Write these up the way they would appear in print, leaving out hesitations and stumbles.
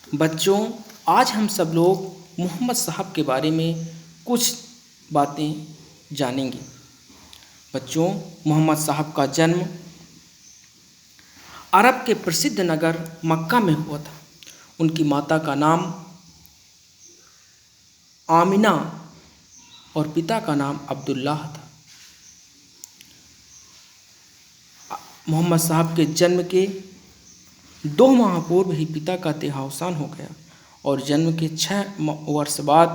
बच्चों, आज हम सब लोग मोहम्मद साहब के बारे में कुछ बातें जानेंगे। बच्चों, मोहम्मद साहब का जन्म अरब के प्रसिद्ध नगर मक्का में हुआ था। उनकी माता का नाम आमिना और पिता का नाम अब्दुल्लाह था। मोहम्मद साहब के जन्म के 2 माह पूर्व ही पिता का देहावसान हो गया और जन्म के 6 वर्ष बाद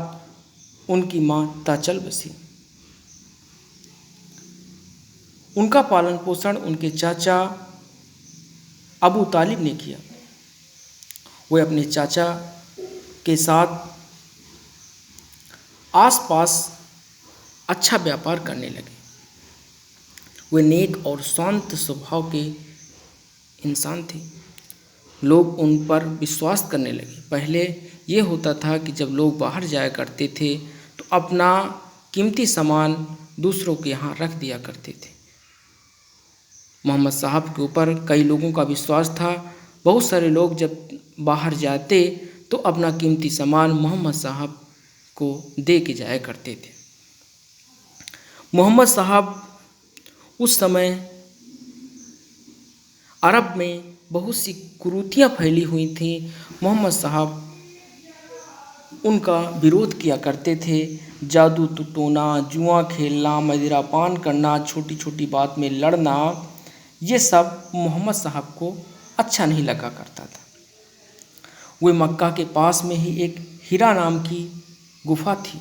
उनकी मां ताचल बसी। उनका पालन पोषण उनके चाचा अबू तालिब ने किया। वे अपने चाचा के साथ आसपास अच्छा व्यापार करने लगे। वे नेक और शांत स्वभाव के इंसान थे। लोग उन पर विश्वास करने लगे। पहले ये होता था कि जब लोग बाहर जाया करते थे तो अपना कीमती सामान दूसरों के यहाँ रख दिया करते थे। मोहम्मद साहब के ऊपर कई लोगों का विश्वास था। बहुत सारे लोग जब बाहर जाते तो अपना कीमती सामान मोहम्मद साहब को दे के जाया करते थे। मोहम्मद साहब उस समय अरब में बहुत सी कुरीतियाँ फैली हुई थीं। मोहम्मद साहब उनका विरोध किया करते थे। जादू टोना, जुआ खेलना, मदिरा पान करना, छोटी छोटी बात में लड़ना, ये सब मोहम्मद साहब को अच्छा नहीं लगा करता था। वे मक्का के पास में ही एक हीरा नाम की गुफा थी।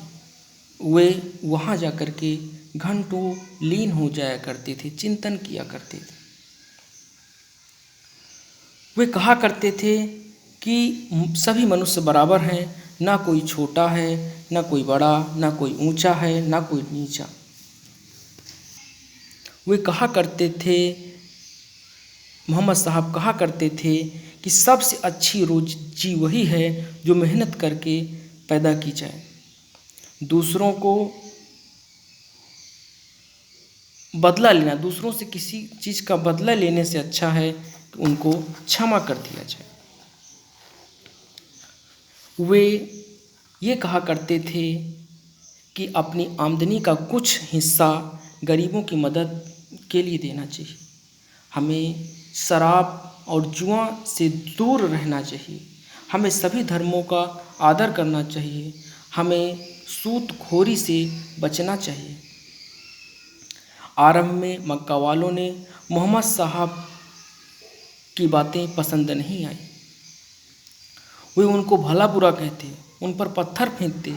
वे वहाँ जा कर के घंटों लीन हो जाया करते थे, चिंतन किया करते थे। वे कहा करते थे कि सभी मनुष्य बराबर हैं, ना कोई छोटा है, ना कोई बड़ा, ना कोई ऊंचा है, ना कोई नीचा। वे कहा करते थे, मोहम्मद साहब कहा करते थे कि सबसे अच्छी रोजी वही है जो मेहनत करके पैदा की जाए। दूसरों को बदला लेना, दूसरों से किसी चीज़ का बदला लेने से अच्छा है कि उनको क्षमा कर दिया जाए। वे ये कहा करते थे कि अपनी आमदनी का कुछ हिस्सा गरीबों की मदद के लिए देना चाहिए। हमें शराब और जुआ से दूर रहना चाहिए। हमें सभी धर्मों का आदर करना चाहिए। हमें सूदखोरी से बचना चाहिए। आरंभ में मक्का वालों ने मोहम्मद साहब की बातें पसंद नहीं आई। वे उनको भला बुरा कहते, उन पर पत्थर फेंकते,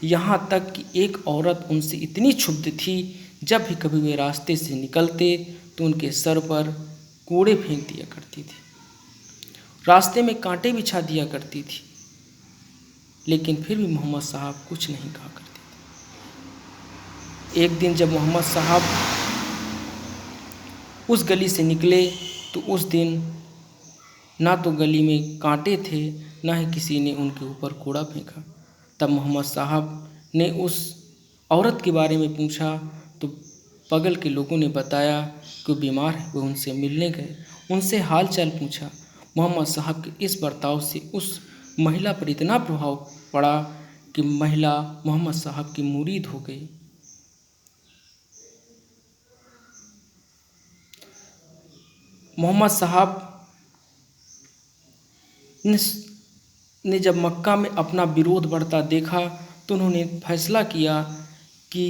यहाँ तक कि एक औरत उनसे इतनी क्षुब्ध थी, जब भी कभी वे रास्ते से निकलते तो उनके सर पर कूड़े फेंक दिया करती थी, रास्ते में कांटे बिछा दिया करती थी। लेकिन फिर भी मोहम्मद साहब कुछ नहीं कहा करते थे। एक दिन जब मोहम्मद साहब उस गली से निकले तो उस दिन ना तो गली में कांटे थे, ना ही किसी ने उनके ऊपर कूड़ा फेंका। तब मोहम्मद साहब ने उस औरत के बारे में पूछा तो बगल के लोगों ने बताया कि वो बीमार है। वो उनसे मिलने गए, उनसे हाल चाल पूछा। मोहम्मद साहब के इस बर्ताव से उस महिला पर इतना प्रभाव पड़ा कि महिला मोहम्मद साहब की मुरीद हो गई। मोहम्मद साहब ने जब मक्का में अपना विरोध बढ़ता देखा तो उन्होंने फैसला किया कि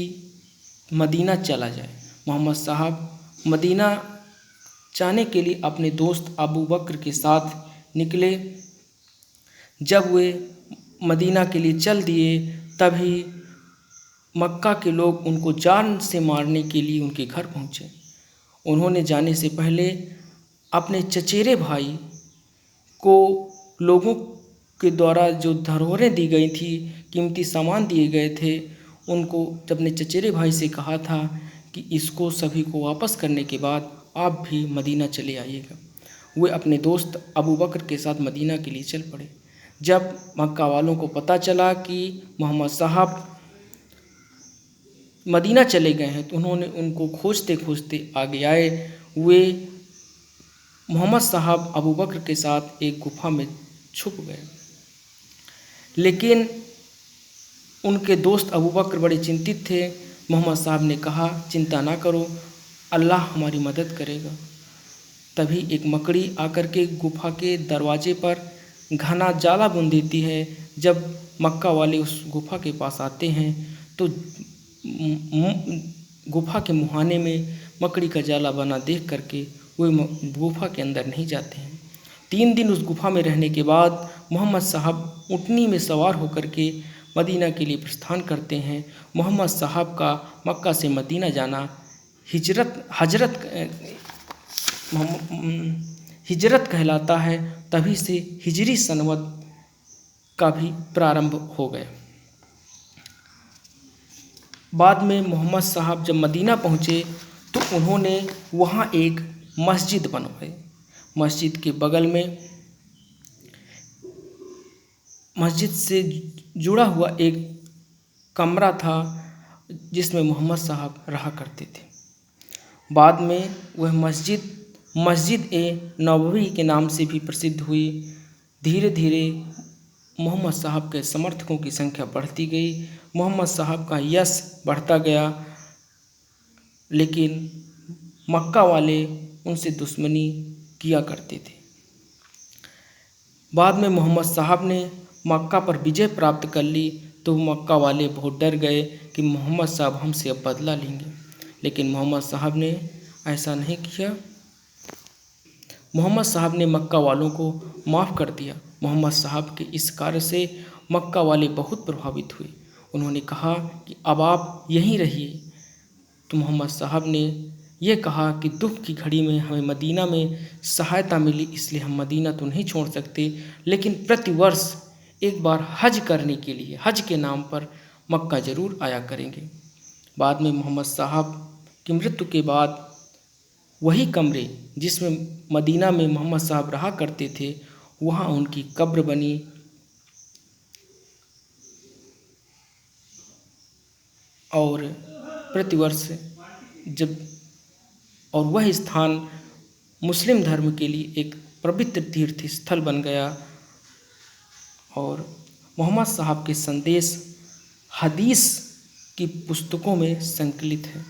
मदीना चला जाए। मोहम्मद साहब मदीना जाने के लिए अपने दोस्त अबू बकर के साथ निकले। जब वे मदीना के लिए चल दिए तभी मक्का के लोग उनको जान से मारने के लिए उनके घर पहुँचे। उन्होंने जाने से पहले अपने चचेरे भाई को लोगों के द्वारा जो धरोहरें दी गई थी, कीमती सामान दिए गए थे, उनको जब अपने चचेरे भाई से कहा था कि इसको सभी को वापस करने के बाद आप भी मदीना चले आइएगा। वे अपने दोस्त अबू बकर के साथ मदीना के लिए चल पड़े। जब मक्का वालों को पता चला कि मोहम्मद साहब मदीना चले गए हैं तो उन्होंने उनको खोजते खोजते आगे आए। वे मोहम्मद साहब अबू बकर के साथ एक गुफा में छुप गए। लेकिन उनके दोस्त अबू बकर बड़े चिंतित थे। मोहम्मद साहब ने कहा, चिंता ना करो, अल्लाह हमारी मदद करेगा। तभी एक मकड़ी आकर के गुफा के दरवाजे पर घना जाला बुन देती है। जब मक्का वाले उस गुफा के पास आते हैं तो गुफा के मुहाने में मकड़ी का जाला बना देख करके वे गुफा के अंदर नहीं जाते हैं। 3 दिन उस गुफा में रहने के बाद मोहम्मद साहब ऊँटनी में सवार होकर के मदीना के लिए प्रस्थान करते हैं। मोहम्मद साहब का मक्का से मदीना जाना हिजरत कहलाता है। तभी से हिजरी सनवत का भी प्रारंभ हो गया। बाद में मोहम्मद साहब जब मदीना पहुँचे तो उन्होंने वहाँ एक मस्जिद बनवाई। मस्जिद के बगल में मस्जिद से जुड़ा हुआ एक कमरा था जिसमें मोहम्मद साहब रहा करते थे। बाद में वह मस्जिद ए नबवी के नाम से भी प्रसिद्ध हुई। धीरे धीरे मोहम्मद साहब के समर्थकों की संख्या बढ़ती गई, मोहम्मद साहब का यश बढ़ता गया, लेकिन मक्का वाले उनसे दुश्मनी किया करते थे। बाद में मोहम्मद साहब ने मक्का पर विजय प्राप्त कर ली तो मक्का वाले बहुत डर गए कि मोहम्मद साहब हमसे अब बदला लेंगे, लेकिन मोहम्मद साहब ने ऐसा नहीं किया। मोहम्मद साहब ने मक्का वालों को माफ़ कर दिया। मोहम्मद साहब के इस कार्य से मक्का वाले बहुत प्रभावित हुए। उन्होंने कहा कि अब आप यहीं रहिए। तो मोहम्मद साहब ने यह कहा कि दुख की घड़ी में हमें मदीना में सहायता मिली, इसलिए हम मदीना तो नहीं छोड़ सकते, लेकिन प्रतिवर्ष एक बार हज करने के लिए, हज के नाम पर मक्का ज़रूर आया करेंगे। बाद में मोहम्मद साहब की मृत्यु के बाद वही कमरे जिसमें मदीना में मोहम्मद साहब रहा करते थे, वहाँ उनकी कब्र बनी और प्रतिवर्ष और वह स्थान मुस्लिम धर्म के लिए एक पवित्र तीर्थ स्थल बन गया। और मोहम्मद साहब के संदेश हदीस की पुस्तकों में संकलित है।